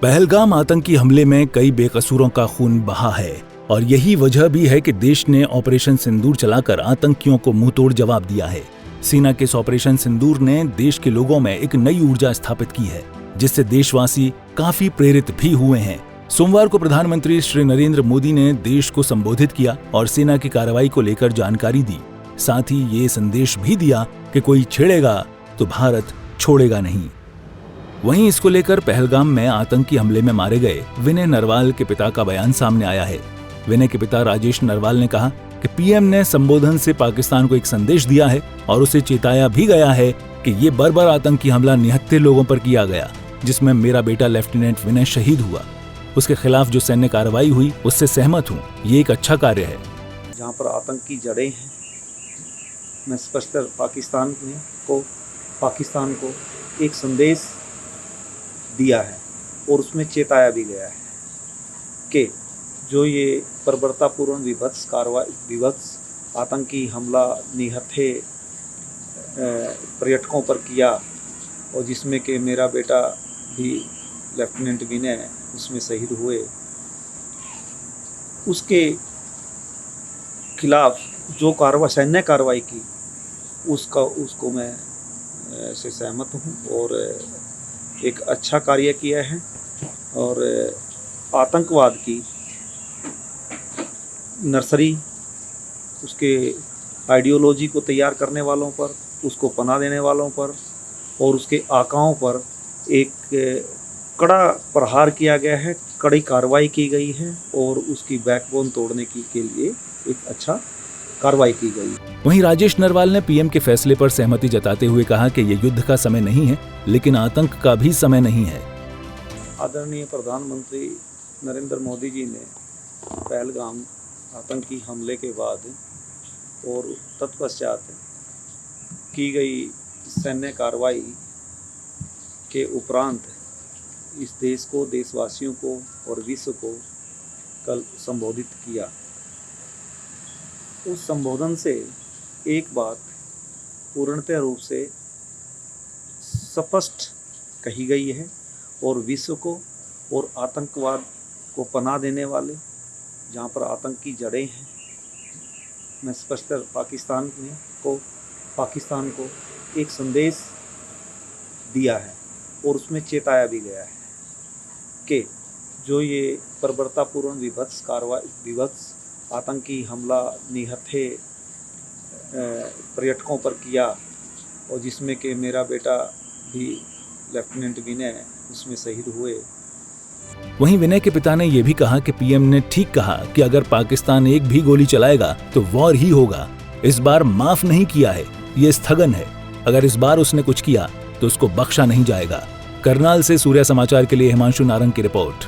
पहलगाम आतंकी हमले में कई बेकसूरों का खून बहा है और यही वजह भी है कि देश ने ऑपरेशन सिंदूर चलाकर आतंकियों को मुंहतोड़ जवाब दिया है। सेना के इस ऑपरेशन सिंदूर ने देश के लोगों में एक नई ऊर्जा स्थापित की है, जिससे देशवासी काफी प्रेरित भी हुए हैं। सोमवार को प्रधानमंत्री श्री नरेंद्र मोदी ने देश को संबोधित किया और सेना की कार्रवाई को लेकर जानकारी दी। साथ ही ये संदेश भी दिया कि कोई छेड़ेगा तो भारत छोड़ेगा नहीं। वहीं इसको लेकर पहलगाम में आतंकी हमले में मारे गए विनय नरवाल के पिता का बयान सामने आया है। विनय के पिता राजेश नरवाल ने कहा कि पीएम ने संबोधन से पाकिस्तान को एक संदेश दिया है और उसे चेताया भी गया है कि ये बर्बर आतंकी हमला निहत्थे लोगों पर किया गया, जिसमें मेरा बेटा लेफ्टिनेंट विनय शहीद हुआ। उसके खिलाफ जो सैन्य कार्रवाई हुई उससे सहमत हूँ, ये एक अच्छा कार्य है। जहाँ पर आतंकी जड़ें हैं, मैं स्पष्ट पाकिस्तान को एक संदेश दिया है और उसमें चेताया भी गया है कि जो ये बर्बरतापूर्ण विभत्स आतंकी हमला निहत्थे पर्यटकों पर किया और जिसमें कि मेरा बेटा भी लेफ्टिनेंट विनय उसमें शहीद हुए, उसके खिलाफ जो सैन्य कार्रवाई की उसको मैं से सहमत हूँ और एक अच्छा कार्य किया है। और आतंकवाद की नर्सरी, उसके आइडियोलॉजी को तैयार करने वालों पर, उसको पनाह देने वालों पर और उसके आकाओं पर एक कड़ा प्रहार किया गया है, कड़ी कार्रवाई की गई है और उसकी बैकबोन तोड़ने के लिए एक अच्छा कार्रवाई की गई। वहीं राजेश नरवाल ने पीएम के फैसले पर सहमति जताते हुए कहा कि ये युद्ध का समय नहीं है, लेकिन आतंक का भी समय नहीं है। आदरणीय प्रधानमंत्री नरेंद्र मोदी जी ने पहलगाम आतंकी हमले के बाद और तत्पश्चात की गई सैन्य कार्रवाई के उपरांत इस देश को, देशवासियों को और विश्व को कल संबोधित किया। उस संबोधन से एक बात पूर्णतः रूप से स्पष्ट कही गई है और विश्व को और आतंकवाद को पनाह देने वाले, जहाँ पर आतंकी जड़ें हैं, मैं स्पष्ट पाकिस्तान को एक संदेश दिया है और उसमें चेताया भी गया है कि जो ये बर्बरतापूर्ण विभत्स आतंकी हमला निहत्थे पर्यटकों पर किया और जिसमें कि मेरा बेटा भी लेफ्टिनेंट विनय उसमें शहीद हुए। वहीं विनय के पिता ने यह भी कहा कि पीएम ने ठीक कहा कि अगर पाकिस्तान एक भी गोली चलाएगा तो वॉर ही होगा। इस बार माफ नहीं किया है, ये स्थगन है। अगर इस बार उसने कुछ किया तो उसको बख्शा नहीं जाएगा। करनाल से सूर्या समाचार के लिए हिमांशु नारंग की रिपोर्ट।